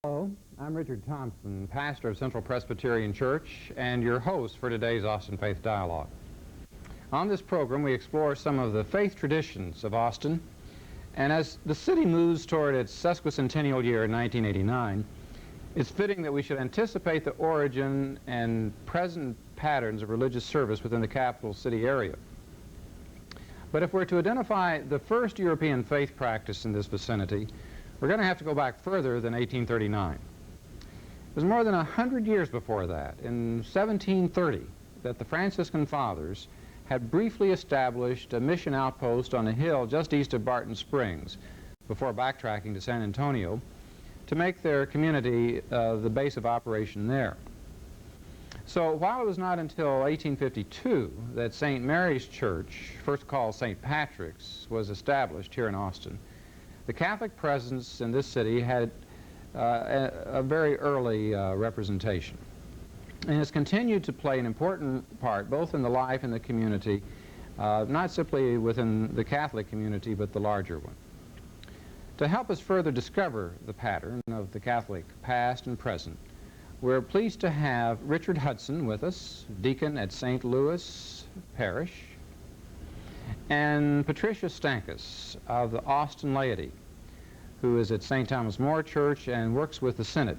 Hello, I'm Richard Thompson, pastor of Central Presbyterian Church and your host for today's Austin Faith Dialogue. On this program, we explore some of the faith traditions of Austin, and as the city moves toward its sesquicentennial year in 1989, it's fitting that we should anticipate the origin and present patterns of religious service within the capital city area. But if we're to identify the first European faith practice in this vicinity, we're going to have to go back further than 1839. It was more than 100 years before that, in 1730, that the Franciscan Fathers had briefly established a mission outpost on a hill just east of Barton Springs, before backtracking to San Antonio, to make their community the base of operation there. So while it was not until 1852 that St. Mary's Church, first called St. Patrick's, was established here in Austin, the Catholic presence in this city had a very early representation, and has continued to play an important part both in the life and the community, not simply within the Catholic community, but the larger one. To help us further discover the pattern of the Catholic past and present, we're pleased to have Richard Hudson with us, deacon at St. Louis Parish, and Patricia Stankus of the Austin laity, who is at St. Thomas More Church and works with the Synod.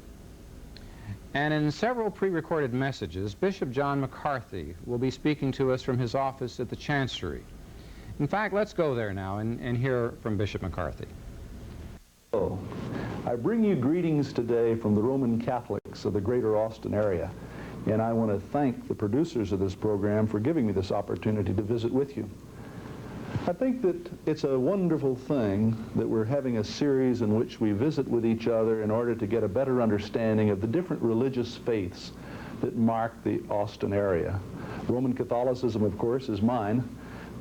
And in several pre-recorded messages, Bishop John McCarthy will be speaking to us from his office at the Chancery. In fact, let's go there now and hear from Bishop McCarthy. Hello. I bring you greetings today from the Roman Catholics of the greater Austin area, and I want to thank the producers of this program for giving me this opportunity to visit with you. I think that it's a wonderful thing that we're having a series in which we visit with each other in order to get a better understanding of the different religious faiths that mark the Austin area. Roman Catholicism, of course, is mine.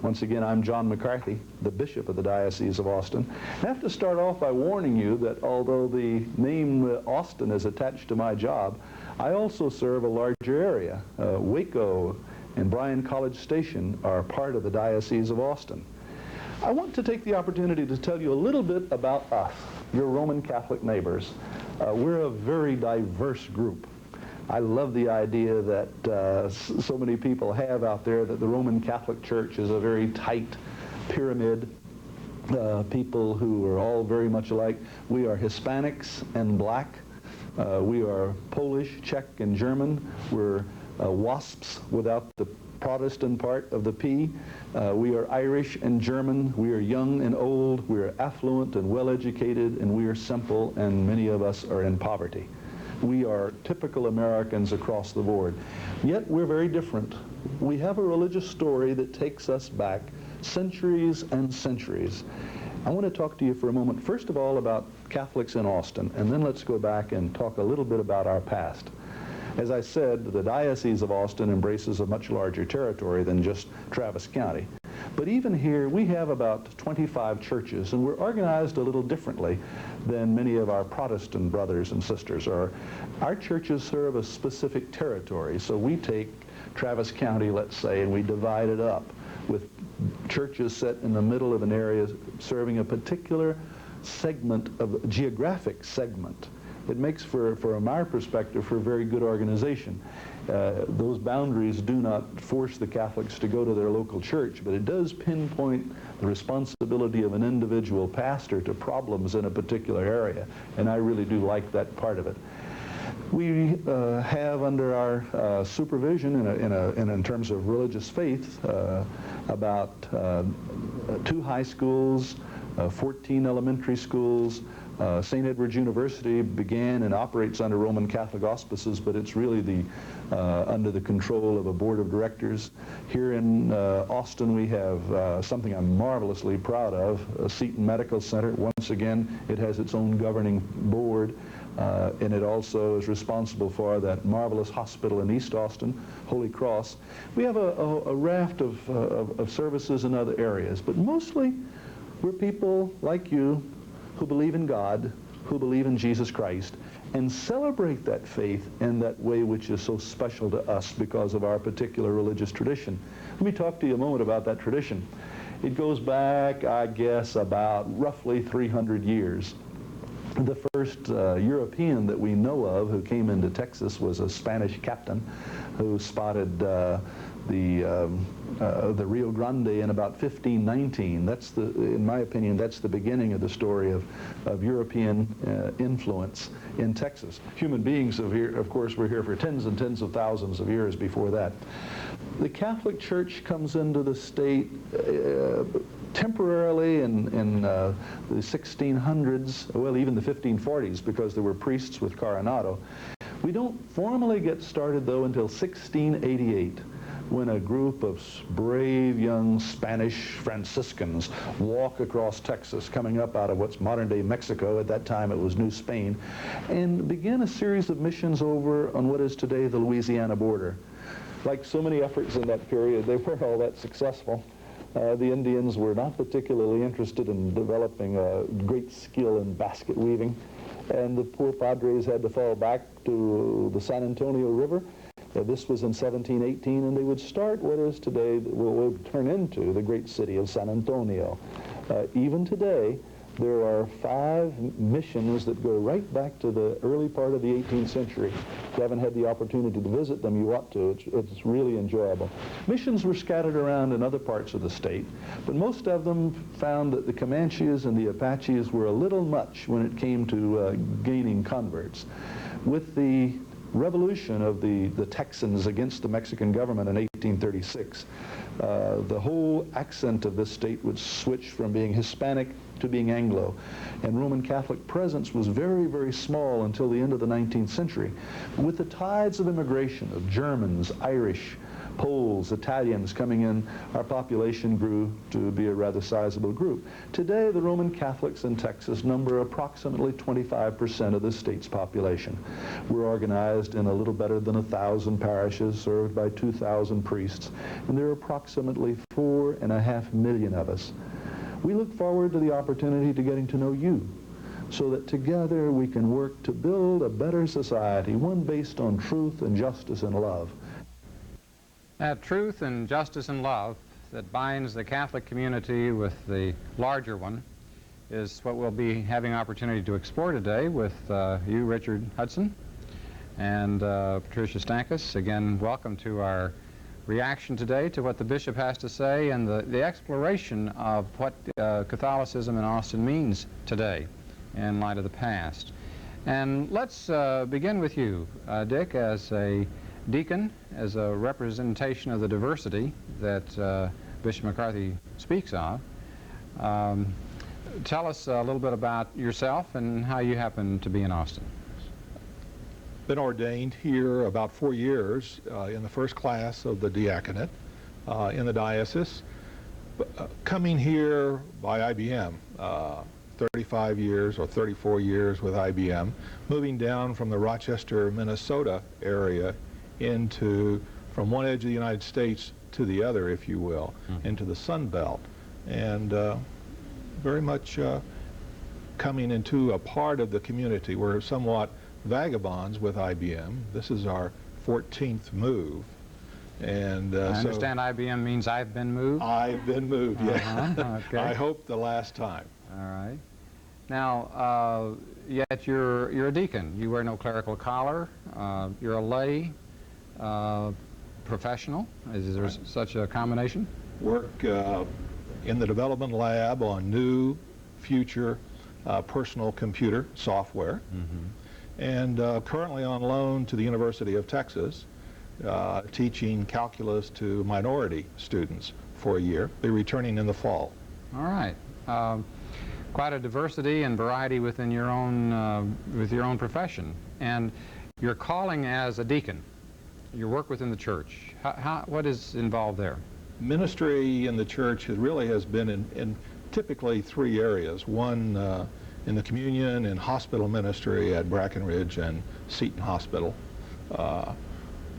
Once again, I'm John McCarthy, the Bishop of the Diocese of Austin. I have to start off by warning you that although the name Austin is attached to my job, I also serve a larger area. Waco and Bryan College Station are part of the Diocese of Austin. I want to take the opportunity to tell you a little bit about us, your Roman Catholic neighbors. We're a very diverse group. I love the idea that so many people have out there that the Roman Catholic Church is a very tight pyramid, people who are all very much alike. We are Hispanics and black. We are Polish, Czech, and German. We're WASPs without the Protestant part of the P. We are Irish and German. We are young and old. We are affluent and well-educated, and we are simple, and many of us are in poverty. We are typical Americans across the board. Yet we're very different. We have a religious story that takes us back centuries and centuries. I want to talk to you for a moment, first of all, about Catholics in Austin, and then let's go back and talk a little bit about our past. As I said, the Diocese of Austin embraces a much larger territory than just Travis County. But even here, we have about 25 churches, and we're organized a little differently than many of our Protestant brothers and sisters are. Our churches serve a specific territory, so we take Travis County, let's say, and we divide it up with churches set in the middle of an area serving a particular segment of geographic segment. It makes from our perspective, for a very good organization. Those boundaries do not force the Catholics to go to their local church, but it does pinpoint the responsibility of an individual pastor to problems in a particular area, and I really do like that part of it. We have under our supervision in terms of religious faith about 2 high schools, 14 elementary schools. St. Edward's University began and operates under Roman Catholic auspices, but it's really under the control of a board of directors. Here in Austin, we have something I'm marvelously proud of, Seton Medical Center. Once again, it has its own governing board, and it also is responsible for that marvelous hospital in East Austin, Holy Cross. We have a raft of services in other areas, but mostly we're people like you who believe in God, who believe in Jesus Christ, and celebrate that faith in that way which is so special to us because of our particular religious tradition. Let me talk to you a moment about that tradition. It goes back, I guess, about roughly 300 years. The first European that we know of who came into Texas was a Spanish captain who spotted the Rio Grande in about 1519. That's in my opinion, that's the beginning of the story of European influence in Texas. Human beings of course, were here for tens and tens of thousands of years before that. The Catholic Church comes into the state temporarily in the 1600s, well, even the 1540s, because there were priests with Coronado. We don't formally get started, though, until 1688, when a group of brave young Spanish Franciscans walk across Texas, coming up out of what's modern-day Mexico. At that time, it was New Spain, and begin a series of missions over on what is today the Louisiana border. Like so many efforts in that period, they weren't all that successful. The Indians were not particularly interested in developing a great skill in basket weaving, and the poor padres had to fall back to the San Antonio River. This was in 1718, and they would start what is today, will turn into the great city of San Antonio. Even today, there are 5 missions that go right back to the early part of the 18th century. If you haven't had the opportunity to visit them, you ought to. It's really enjoyable. Missions were scattered around in other parts of the state, but most of them found that the Comanches and the Apaches were a little much when it came to gaining converts. With the revolution of the Texans against the Mexican government in 1836, the whole accent of this state would switch from being Hispanic to being Anglo, and Roman Catholic presence was very, very small until the end of the 19th century. With the tides of immigration of Germans, Irish, Poles, Italians coming in, our population grew to be a rather sizable group. Today, the Roman Catholics in Texas number approximately 25% of the state's population. We're organized in a little better than 1,000 parishes served by 2,000 priests, and there are approximately 4.5 million of us. We look forward to the opportunity to getting to know you, so that together we can work to build a better society, one based on truth and justice and love. That truth and justice and love that binds the Catholic community with the larger one is what we'll be having opportunity to explore today with you, Richard Hudson, and Patricia Stankus. Again, welcome to our reaction today to what the bishop has to say and the exploration of what Catholicism in Austin means today in light of the past. And let's begin with you, Dick, as a deacon, as a representation of the diversity that Bishop McCarthy speaks of. Tell us a little bit about yourself and how you happen to be in Austin. Been ordained here about 4 years in the first class of the diaconate in the diocese. Coming here by IBM, 35 years or 34 years with IBM, moving down from the Rochester, Minnesota area from one edge of the United States to the other, if you will, into the Sun Belt, and very much coming into a part of the community. We're somewhat vagabonds with IBM. This is our 14th move, and I understand IBM means I've been moved. I've been moved, yeah. Okay. I hope the last time. All right. Now, yet you're a deacon. You wear no clerical collar. You're a lay professional. Is there such a combination? Work in the development lab on new, future personal computer software. And currently on loan to the University of Texas, teaching calculus to minority students for a year. Be returning in the fall. All right. Quite a diversity and variety within your own profession, and your calling as a deacon, your work within the church. What is involved there? Ministry in the church really has been in typically 3 areas. One in the communion and hospital ministry at Brackenridge and Seton Hospital.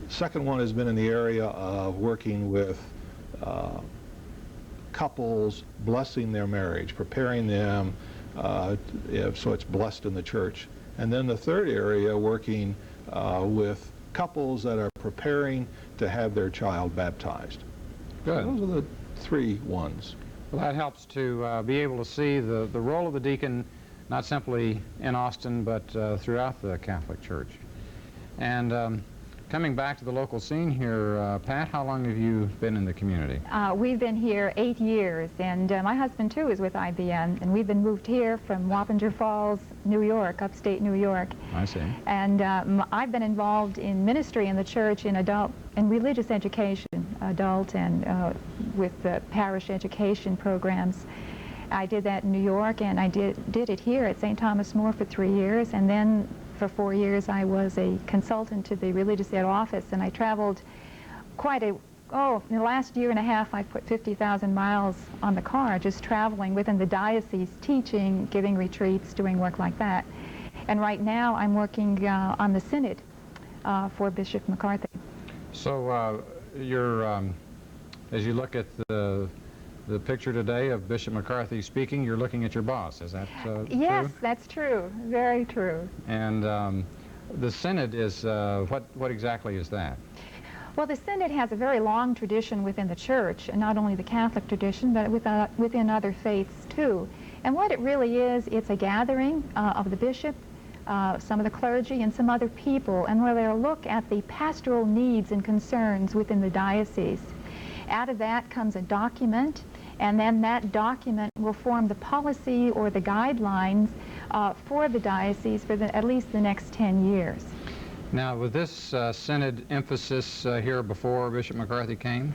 Second one has been in the area of working with couples, blessing their marriage, preparing them so it's blessed in the church. And then the third area, working with couples that are preparing to have their child baptized. Good. So those are the 3 ones. Well, that helps to be able to see the role of the deacon not simply in Austin, but throughout the Catholic Church. And coming back to the local scene here, Pat, how long have you been in the community? We've been here 8 years, and my husband, too, is with IBM, and we've been moved here from Wappinger Falls, New York, upstate New York. I see. And I've been involved in ministry in the church in adult and religious education, adult and with the parish education programs. I did that in New York, and I did it here at St. Thomas More for 3 years, and then for 4 years I was a consultant to the religious ed office, and I traveled quite in the last year and a half I put 50,000 miles on the car just traveling within the diocese, teaching, giving retreats, doing work like that. And right now I'm working on the synod for Bishop McCarthy. So you're, as you look at the picture today of Bishop McCarthy speaking, you're looking at your boss. Is that Yes, true? that's true. Very true. And the synod is, what exactly is that? Well, the synod has a very long tradition within the church, and not only the Catholic tradition, but within other faiths too. And what it really is, it's a gathering of the bishop, some of the clergy, and some other people, and where they'll look at the pastoral needs and concerns within the diocese. Out of that comes a document, and then that document will form the policy or the guidelines for the diocese for at least the next 10 years. Now, with this synod emphasis here before Bishop McCarthy came?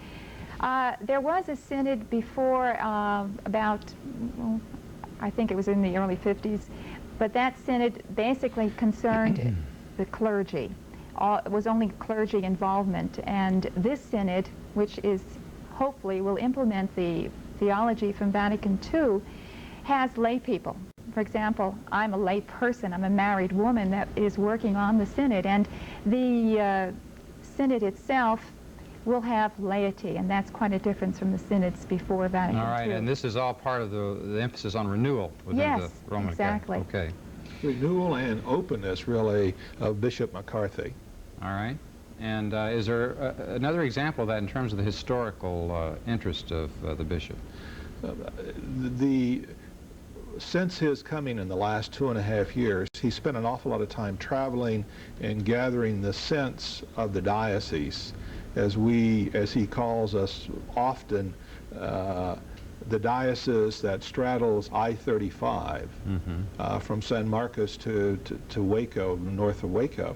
There was a synod before about, well, I think it was in the early 50s, but that synod basically concerned the clergy. It was only clergy involvement, and this synod, which is hopefully will implement the theology from Vatican II, has lay people. For example, I'm a lay person. I'm a married woman that is working on the synod, and the synod itself will have laity, and that's quite a difference from the synods before Vatican II. All right, and this is all part of the emphasis on renewal within Yes, the Roman exactly. Catholic. Okay. Renewal and openness, really, of Bishop McCarthy. All right. And is there another example of that in terms of the historical interest of the bishop? Since his coming in the last 2.5 years, he spent an awful lot of time traveling and gathering the sense of the diocese, as he calls us often, the diocese that straddles I-35 from San Marcos to Waco, north of Waco.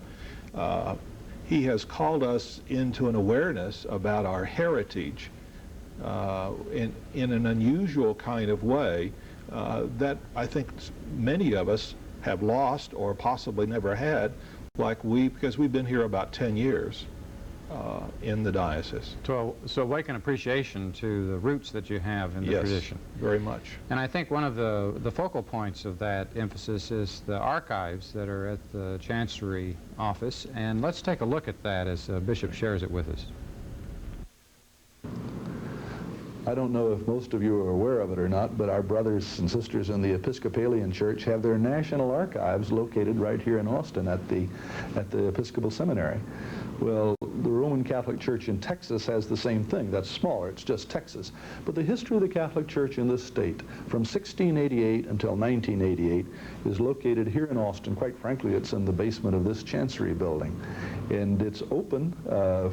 He has called us into an awareness about our heritage in an unusual kind of way that I think many of us have lost or possibly never had, because we've been here about 10 years in the diocese. So awaken appreciation to the roots that you have in the tradition. Yes, very much. And I think one of the focal points of that emphasis is the archives that are at the Chancery office. And let's take a look at that as Bishop shares it with us. I don't know if most of you are aware of it or not, but our brothers and sisters in the Episcopalian Church have their national archives located right here in Austin at the Episcopal Seminary. Well, the Roman Catholic Church in Texas has the same thing. That's smaller. It's just Texas. But the history of the Catholic Church in this state from 1688 until 1988 is located here in Austin. Quite frankly, it's in the basement of this Chancery building. And it's open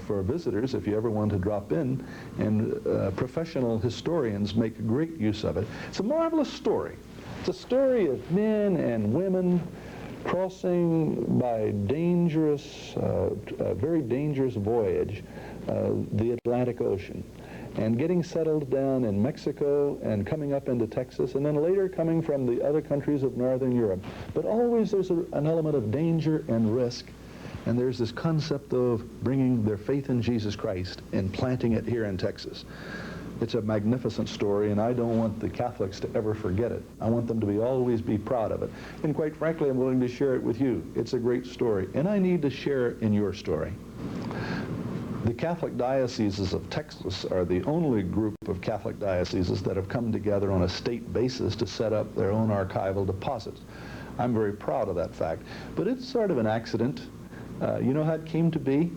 for visitors if you ever want to drop in, and professional historians make great use of it. It's a marvelous story. It's a story of men and women crossing by a very dangerous voyage, the Atlantic Ocean, and getting settled down in Mexico and coming up into Texas, and then later coming from the other countries of Northern Europe. But always there's an element of danger and risk, and there's this concept of bringing their faith in Jesus Christ and planting it here in Texas. It's a magnificent story, and I don't want the Catholics to ever forget it. I want them to always be proud of it. And quite frankly, I'm willing to share it with you. It's a great story, and I need to share in your story. The Catholic dioceses of Texas are the only group of Catholic dioceses that have come together on a state basis to set up their own archival deposits. I'm very proud of that fact. But it's sort of an accident. You know how it came to be?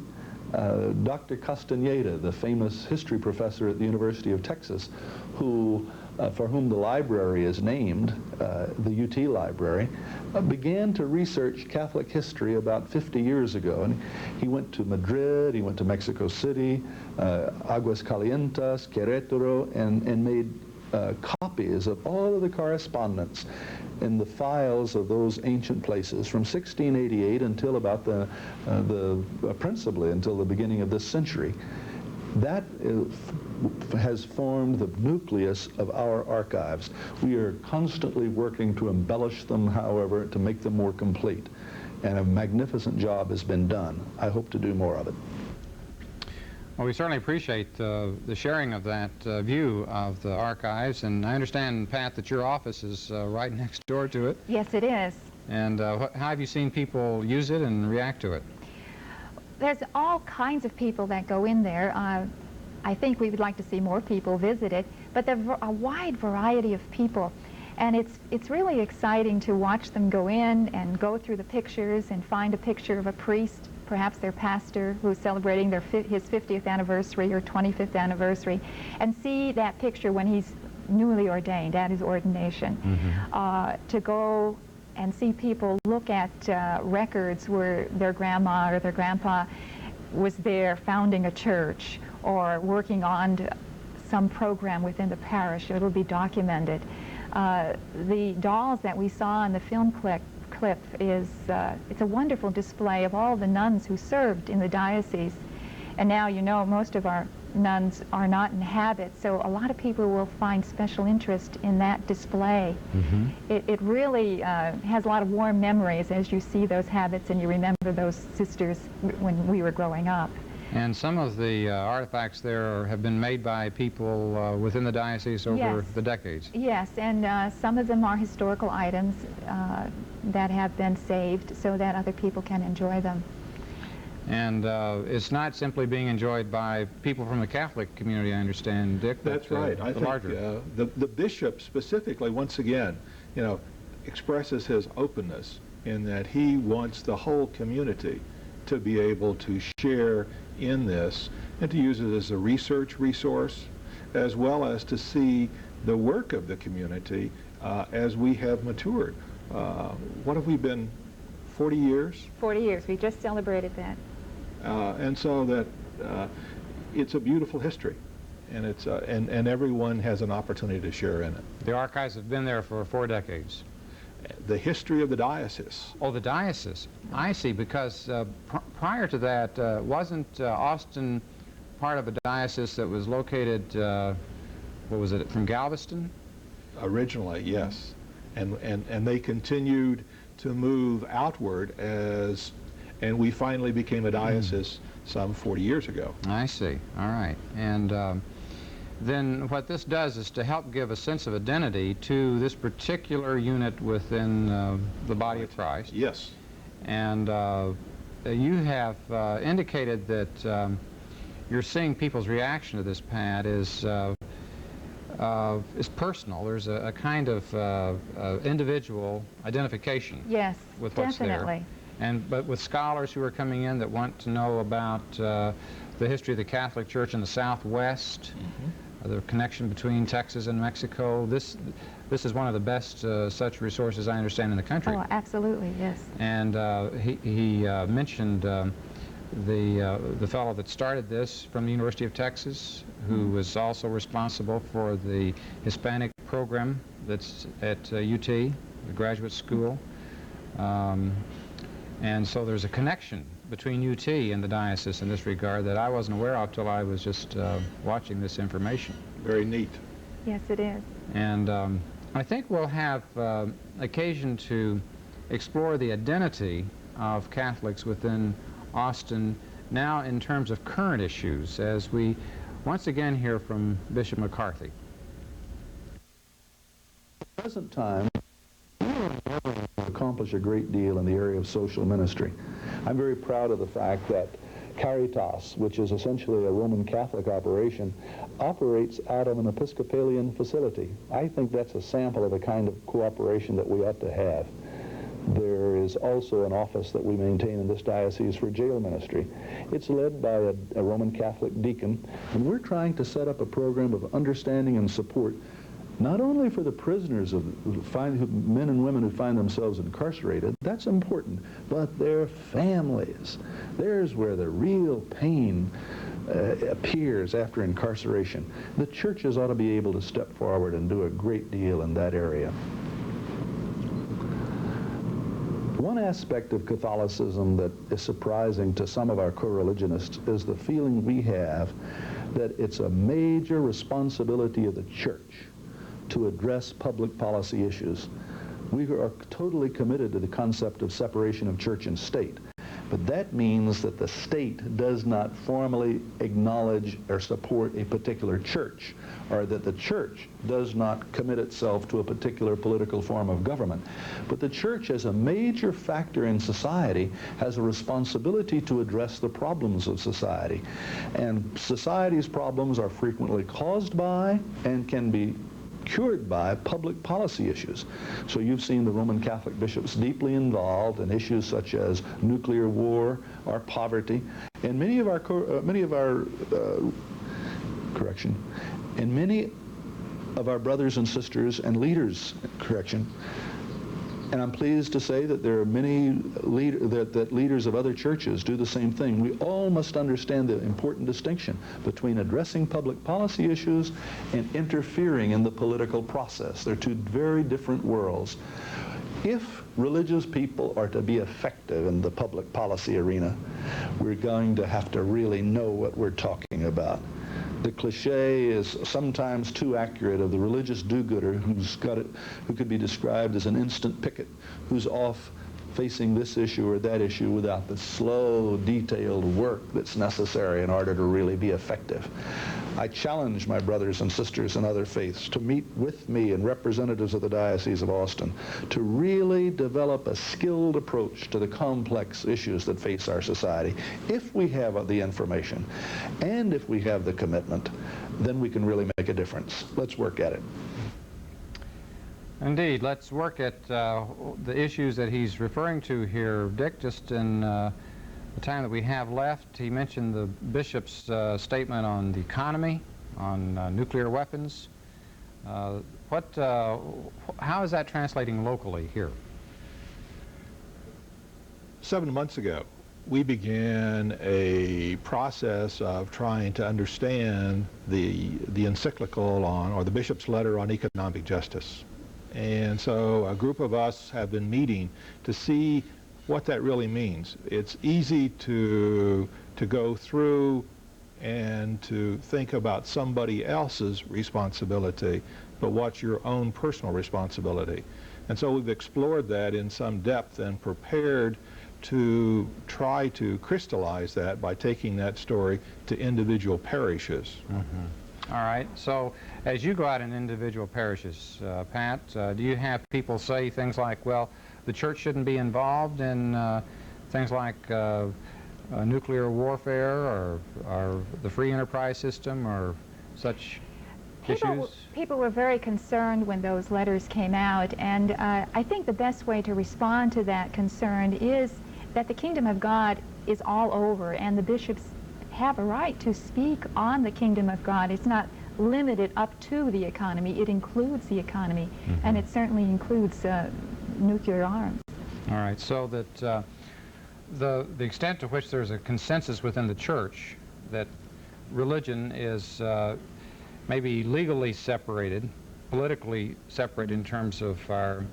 Dr. Castaneda, the famous history professor at the University of Texas, who for whom the library is named, the UT Library, began to research Catholic history about 50 years ago. And he went to Madrid, he went to Mexico City, Aguascalientes, Querétaro, and made copies of all of the correspondence in the files of those ancient places from 1688 until about principally until the beginning of this century. That has formed the nucleus of our archives. We are constantly working to embellish them, however, to make them more complete. And a magnificent job has been done. I hope to do more of it. Well, we certainly appreciate the sharing of that view of the archives, and I understand, Pat, that your office is right next door to it. Yes, it is. And how have you seen people use it and react to it? There's all kinds of people that go in there. I think we would like to see more people visit it, but there's a wide variety of people. And it's really exciting to watch them go in and go through the pictures and find a picture of a priest, perhaps their pastor, who's celebrating his 50th anniversary or 25th anniversary, and see that picture when he's newly ordained, at his ordination. To go and see people look at records where their grandma or their grandpa was there founding a church or working on some program within the parish. It'll be documented. The dolls that we saw in the film clip is it's a wonderful display of all the nuns who served in the diocese. And now, you know, most of our nuns are not in habit, so a lot of people will find special interest in that display. It really has a lot of warm memories as you see those habits and you remember those sisters when we were growing up. And some of the artifacts there have been made by people within the diocese over the decades. Yes, and some of them are historical items that have been saved so that other people can enjoy them. And it's not simply being enjoyed by people from the Catholic community, I understand, Dick. That's right. I think larger. The bishop specifically, once again, you know, expresses his openness in that he wants the whole community to be able to share in this and to use it as a research resource, as well as to see the work of the community as we have matured. What have we been, 40 years? 40 years. We just celebrated that. And so that it's a beautiful history, and it's and everyone has an opportunity to share in it. The archives have been there for 4 decades. The history of the diocese. Oh, the diocese. I see, because prior to that, wasn't Austin part of a diocese that was located, what was it, from Galveston? Originally, yes. And they continued to move outward and we finally became a diocese some 40 years ago. I see. All right. And then what this does is to help give a sense of identity to this particular unit within the body of Christ. Yes. And you have indicated that you're seeing people's reaction to this, Pat, is personal. There's a kind of individual identification. Yes, with what's definitely. There. But with scholars who are coming in that want to know about the history of the Catholic Church in the Southwest, the connection between Texas and Mexico. This is one of the best such resources I understand in the country. Oh, absolutely, yes. And he mentioned the fellow that started this from the University of Texas, who was also responsible for the Hispanic program that's at UT, the graduate school. And so there's a connection between UT and the diocese in this regard that I wasn't aware of till I was just watching this information. Very neat. Yes, it is. And I think we'll have occasion to explore the identity of Catholics within Austin now in terms of current issues as we once again hear from Bishop McCarthy. At the present time, accomplish a great deal in the area of social ministry. I'm very proud of the fact that Caritas, which is essentially a Roman Catholic operation, operates out of an Episcopalian facility. I think that's a sample of the kind of cooperation that we ought to have. There is also an office that we maintain in this diocese for jail ministry. It's led by a Roman Catholic deacon, and we're trying to set up a program of understanding and support not only for the prisoners men and women who find themselves incarcerated, that's important, but their families. There's where the real pain appears after incarceration. The churches ought to be able to step forward and do a great deal in that area. One aspect of Catholicism that is surprising to some of our co-religionists is the feeling we have that it's a major responsibility of the church to address public policy issues. We are totally committed to the concept of separation of church and state. But that means that the state does not formally acknowledge or support a particular church, or that the church does not commit itself to a particular political form of government. But the church, as a major factor in society, has a responsibility to address the problems of society. And society's problems are frequently caused by and can be cured by public policy issues. So you've seen the Roman Catholic bishops deeply involved in issues such as nuclear war or poverty, and many of our brothers and sisters and leaders, and I'm pleased to say that there are many leaders of other churches do the same thing. We all must understand the important distinction between addressing public policy issues and interfering in the political process. They're two very different worlds. If religious people are to be effective in the public policy arena, we're going to have to really know what we're talking about. The cliche is sometimes too accurate of the religious do-gooder who could be described as an instant picket, who's off facing this issue or that issue without the slow, detailed work that's necessary in order to really be effective. I challenge my brothers and sisters in other faiths to meet with me and representatives of the Diocese of Austin to really develop a skilled approach to the complex issues that face our society. If we have the information and if we have the commitment, then we can really make a difference. Let's work at it. Indeed. Let's work at the issues that he's referring to here, Dick. Just in the time that we have left, he mentioned the bishop's statement on the economy, on nuclear weapons. How is that translating locally here? 7 months ago, we began a process of trying to understand the encyclical on, or the bishop's letter on economic justice. And so a group of us have been meeting to see what that really means. It's easy to go through and to think about somebody else's responsibility, but what's your own personal responsibility? And so we've explored that in some depth and prepared to try to crystallize that by taking that story to individual parishes. Mm-hmm. All right. So as you go out in individual parishes, Pat, do you have people say things like, well, the church shouldn't be involved in things like nuclear warfare or the free enterprise system or such issues? People were very concerned when those letters came out, and I think the best way to respond to that concern is that the kingdom of God is all over, and the bishops have a right to speak on the kingdom of God. It's not limited up to the economy. It includes the economy, mm-hmm. and it certainly includes nuclear arms. All right, so that the extent to which there's a consensus within the church that religion is maybe legally separated, politically separate in terms of our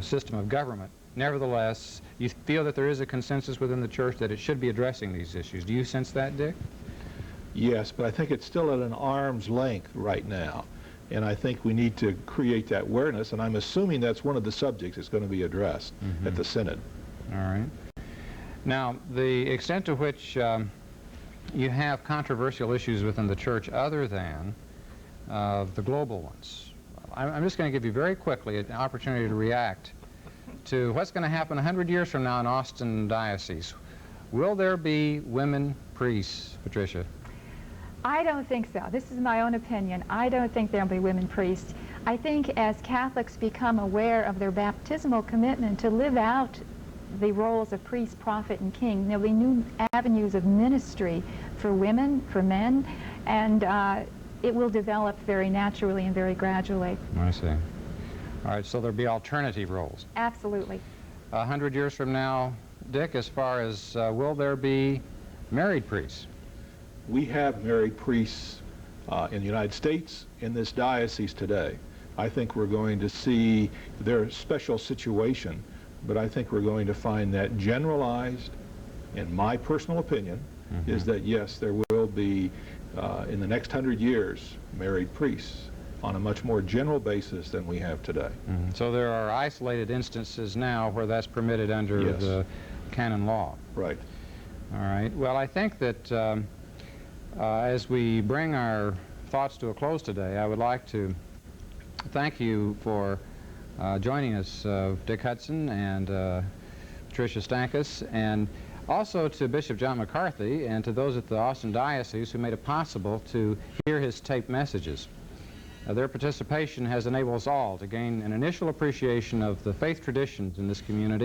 system of government. Nevertheless, you feel that there is a consensus within the church that it should be addressing these issues. Do you sense that, Dick? Yes, but I think it's still at an arm's length right now. And I think we need to create that awareness, and I'm assuming that's one of the subjects that's going to be addressed mm-hmm. at the Synod. All right. Now, the extent to which you have controversial issues within the church other than the global ones. I'm just going to give you very quickly an opportunity to react to what's going to happen 100 years from now in Austin Diocese. Will there be women priests, Patricia? I don't think so. This is my own opinion. I don't think there'll be women priests. I think as Catholics become aware of their baptismal commitment to live out the roles of priest, prophet, and king, there'll be new avenues of ministry for women, for men, and it will develop very naturally and very gradually. I see. All right, so there'll be alternative roles. Absolutely. 100 years from now, Dick, as far as will there be married priests? We have married priests in the United States, in this diocese today. I think we're going to see their special situation, but I think we're going to find that generalized, in my personal opinion, is that yes, there will be, in the next 100 years, married priests on a much more general basis than we have today. So there are isolated instances now where that's permitted under Yes. the canon law. Right. All right. Well, I think that as we bring our thoughts to a close today, I would like to thank you for joining us, Dick Hudson and Patricia Stankus, and also to Bishop John McCarthy and to those at the Austin Diocese who made it possible to hear his taped messages. Their participation has enabled us all to gain an initial appreciation of the faith traditions in this community